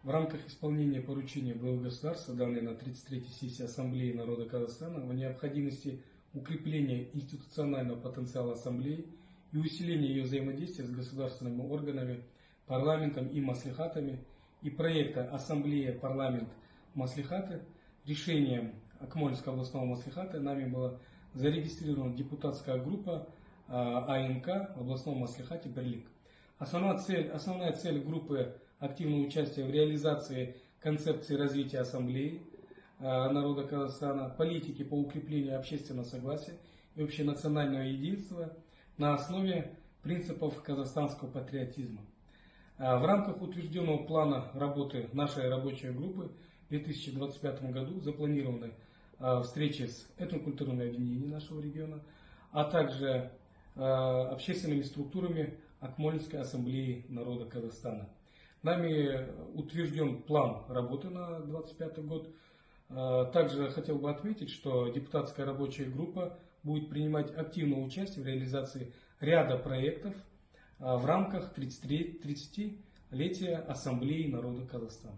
В рамках исполнения поручения главы государства, данной на 33-й сессии Ассамблеи народа Казахстана, о необходимости укрепления институционального потенциала Ассамблеи и усиления ее взаимодействия с государственными органами, парламентом и маслихатами, и проекта «Ассамблея, парламент, маслихаты» решением Акмолинского областного маслихата нами была зарегистрирована депутатская группа АНК в областном маслихате Берлик. Основная цель группы – активное участие в реализации концепции развития Ассамблеи народа Казахстана, политики по укреплению общественного согласия и общенационального единства на основе принципов казахстанского патриотизма. В рамках утвержденного плана работы нашей рабочей группы в 2025 году запланированы встречи с этнокультурными объединениями нашего региона, а также общественными структурами Акмолинской ассамблеи народа Казахстана. Нами утвержден план работы на 2025 год. Также хотел бы отметить, что депутатская рабочая группа будет принимать активное участие в реализации ряда проектов в рамках 30-летия Ассамблеи народа Казахстана.